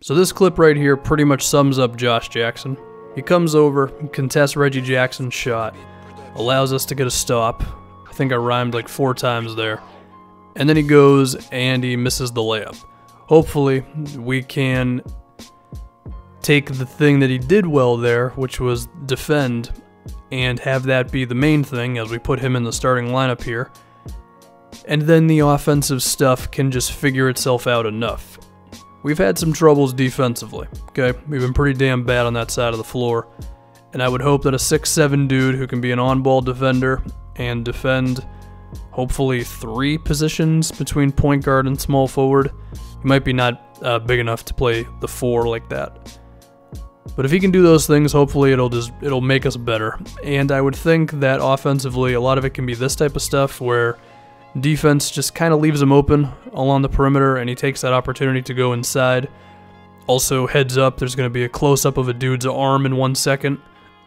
So this clip right here pretty much sums up Josh Jackson. He comes over, contests Reggie Jackson's shot, allows us to get a stop. I think I rhymed like 4 times there. And then he goes and he misses the layup. Hopefully we can take the thing that he did well there, which was defend, and have that be the main thing as we put him in the starting lineup here. And then the offensive stuff can just figure itself out enough. We've had some troubles defensively, okay? We've been pretty damn bad on that side of the floor. And I would hope that a 6'7" dude who can be an on-ball defender and defend hopefully 3 positions between point guard and small forward. He might be not big enough to play the 4 like that. But if he can do those things, hopefully it'll make us better. And I would think that offensively, a lot of it can be this type of stuff where defense just kind of leaves him open along the perimeter and he takes that opportunity to go inside. Also, heads up, there's going to be a close-up of a dude's arm in 1 second.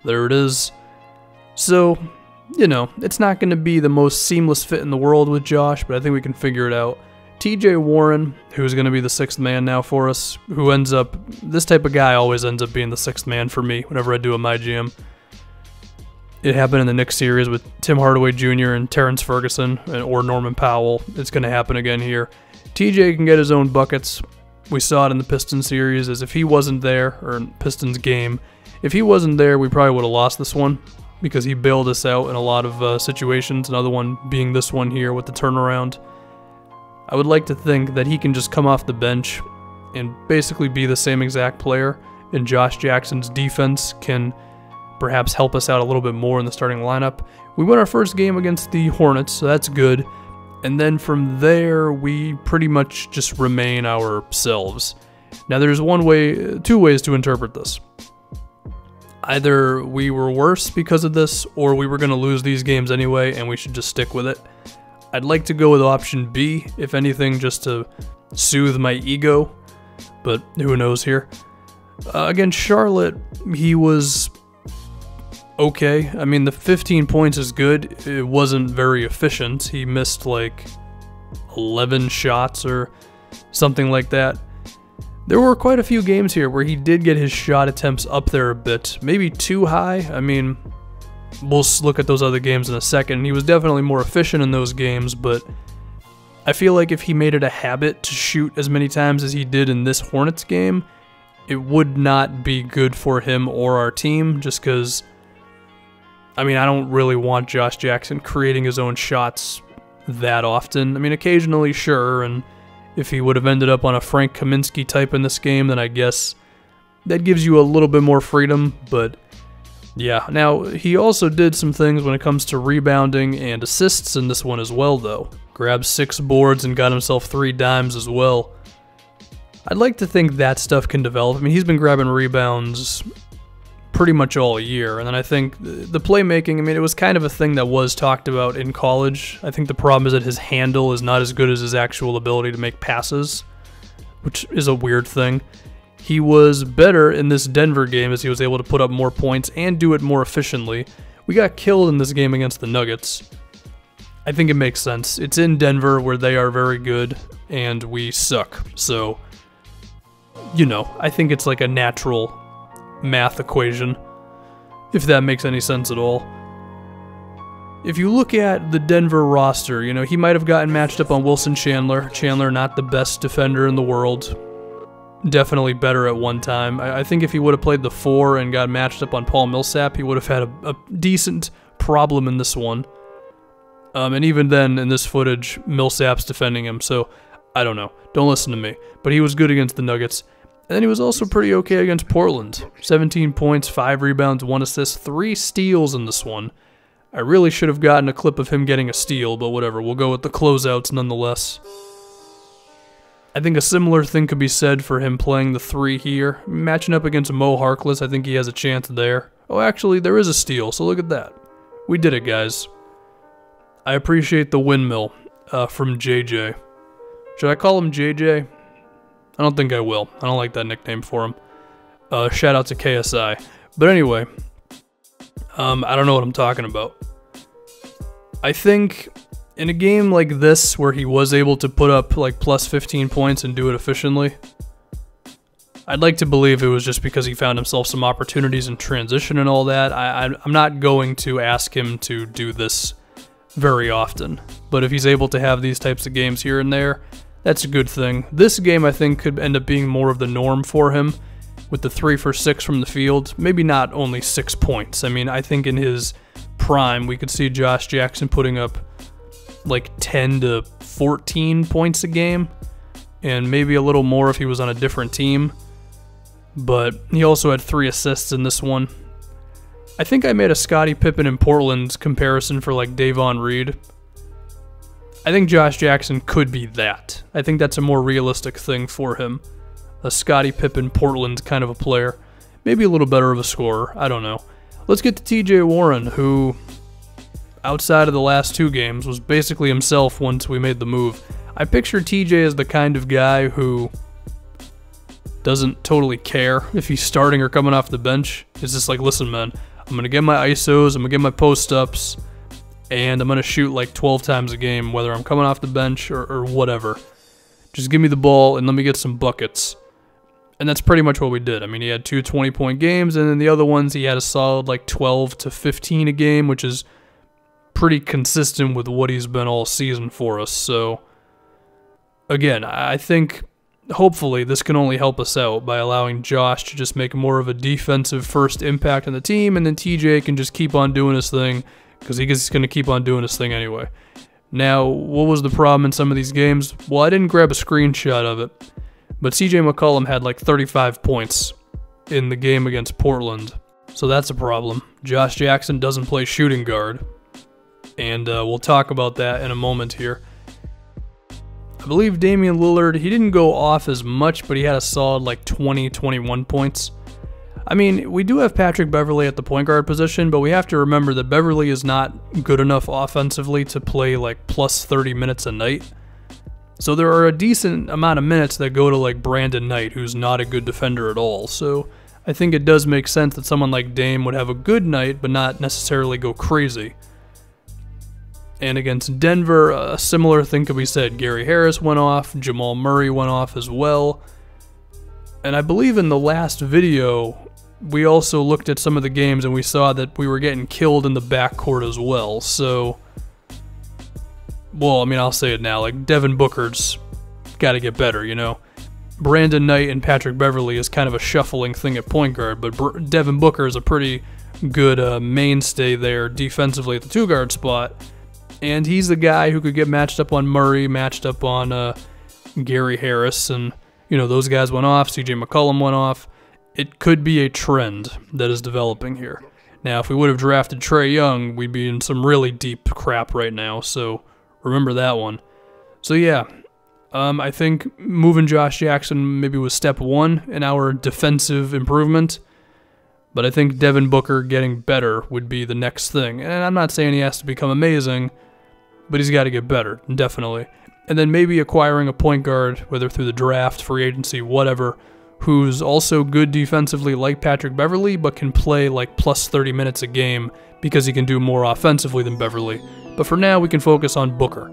There it is. So, you know, it's not going to be the most seamless fit in the world with Josh, but I think we can figure it out. TJ Warren, who's going to be the 6th man now for us, who ends up, this type of guy always ends up being the 6th man for me whenever I do a MyGM. It happened in the Knicks series with Tim Hardaway Jr. and Terrence Ferguson or Norman Powell. It's going to happen again here. TJ can get his own buckets. We saw it in the Pistons series, as if he wasn't there, or in Pistons game, if he wasn't there, we probably would have lost this one because he bailed us out in a lot of situations, another one being this one here with the turnaround. I would like to think that he can just come off the bench and basically be the same exact player, and Josh Jackson's defense can perhaps help us out a little bit more in the starting lineup. We won our first game against the Hornets, so that's good. And then from there, we pretty much just remain ourselves. Now there's 2 ways to interpret this. Either we were worse because of this, or we were going to lose these games anyway, and we should just stick with it. I'd like to go with option B, if anything, just to soothe my ego, but who knows here. Against Charlotte, he was okay. I mean, the 15 points is good. It wasn't very efficient. He missed like 11 shots or something like that. There were quite a few games here where he did get his shot attempts up there a bit, maybe too high. I mean, we'll look at those other games in a second. He was definitely more efficient in those games, but I feel like if he made it a habit to shoot as many times as he did in this Hornets game, it would not be good for him or our team, just because, I mean, I don't really want Josh Jackson creating his own shots that often. I mean, occasionally, sure, and if he would have ended up on a Frank Kaminsky type in this game, then I guess that gives you a little bit more freedom, but yeah. Now, he also did some things when it comes to rebounding and assists in this one as well, though. Grabbed 6 boards and got himself 3 dimes as well. I'd like to think that stuff can develop. I mean, he's been grabbing rebounds pretty much all year, and then I think the playmaking, I mean, it was kind of a thing that was talked about in college. I think the problem is that his handle is not as good as his actual ability to make passes, which is a weird thing. He was better in this Denver game as he was able to put up more points and do it more efficiently. We got killed in this game against the Nuggets. I think it makes sense. It's in Denver where they are very good and we suck. So, you know, I think it's like a natural math equation, if that makes any sense at all. If you look at the Denver roster, you know, he might have gotten matched up on Wilson Chandler. Chandler, not the best defender in the world. Definitely better at one time. I think if he would have played the 4 and got matched up on Paul Millsap, he would have had a decent problem in this one. And even then, in this footage, Millsap's defending him, so I don't know. Don't listen to me. But he was good against the Nuggets. And then he was also pretty okay against Portland. 17 points, 5 rebounds, 1 assist, 3 steals in this one. I really should have gotten a clip of him getting a steal, but whatever. We'll go with the closeouts nonetheless. I think a similar thing could be said for him playing the 3 here. Matching up against Mo Harkless, I think he has a chance there. Oh, actually, there is a steal, so look at that. We did it, guys. I appreciate the windmill from JJ. Should I call him JJ? I don't think I will. I don't like that nickname for him. Shout out to KSI. But anyway, I don't know what I'm talking about. I think in a game like this, where he was able to put up like plus 15 points and do it efficiently, I'd like to believe it was just because he found himself some opportunities in transition and all that. I'm not going to ask him to do this very often, but if he's able to have these types of games here and there, that's a good thing. This game, I think, could end up being more of the norm for him, with the 3 for 6 from the field. Maybe not only 6 points. I mean, I think in his prime, we could see Josh Jackson putting up like 10 to 14 points a game, and maybe a little more if he was on a different team. But he also had 3 assists in this one. I think I made a Scottie Pippen in Portland comparison for like Davon Reed. I think Josh Jackson could be that. I think that's a more realistic thing for him. A Scottie Pippen Portland kind of a player. Maybe a little better of a scorer. I don't know. Let's get to TJ Warren, who, outside of the last 2 games, was basically himself once we made the move. I picture TJ as the kind of guy who doesn't totally care if he's starting or coming off the bench. It's just like, listen, man, I'm going to get my ISOs, I'm going to get my post-ups, and I'm going to shoot like 12 times a game, whether I'm coming off the bench or whatever. Just give me the ball and let me get some buckets. And that's pretty much what we did. I mean, he had 2 20-point games, and then the other ones he had a solid like 12 to 15 a game, which is pretty consistent with what he's been all season for us. So, again, I think hopefully this can only help us out by allowing Josh to just make more of a defensive first impact on the team, and then TJ can just keep on doing his thing, because he's going to keep on doing his thing anyway. Now, what was the problem in some of these games? Well, I didn't grab a screenshot of it, but CJ McCollum had like 35 points in the game against Portland, so that's a problem. Josh Jackson doesn't play shooting guard, and we'll talk about that in a moment here. I believe Damian Lillard, he didn't go off as much, but he had a solid like 20, 21 points. I mean, we do have Patrick Beverley at the point guard position, but we have to remember that Beverley is not good enough offensively to play like plus 30 minutes a night. So there are a decent amount of minutes that go to like Brandon Knight, who's not a good defender at all. So I think it does make sense that someone like Dame would have a good night, but not necessarily go crazy. And against Denver, a similar thing could be said. Gary Harris went off, Jamal Murray went off as well. And I believe in the last video, we also looked at some of the games and we saw that we were getting killed in the backcourt as well. So, well, I mean, I'll say it now, like Devin Booker's got to get better, you know. Brandon Knight and Patrick Beverley is kind of a shuffling thing at point guard, but Devin Booker is a pretty good mainstay there defensively at the 2-guard spot. And he's the guy who could get matched up on Murray, matched up on Gary Harris, and, you know, those guys went off, CJ McCollum went off. It could be a trend that is developing here. Now, if we would have drafted Trae Young, we'd be in some really deep crap right now, so remember that one. So yeah, I think moving Josh Jackson maybe was step 1 in our defensive improvement, but I think Devin Booker getting better would be the next thing. And I'm not saying he has to become amazing, but he's got to get better, definitely. And then maybe acquiring a point guard, whether through the draft, free agency, whatever, who's also good defensively like Patrick Beverley, but can play like plus 30 minutes a game because he can do more offensively than Beverley. But for now, we can focus on Booker.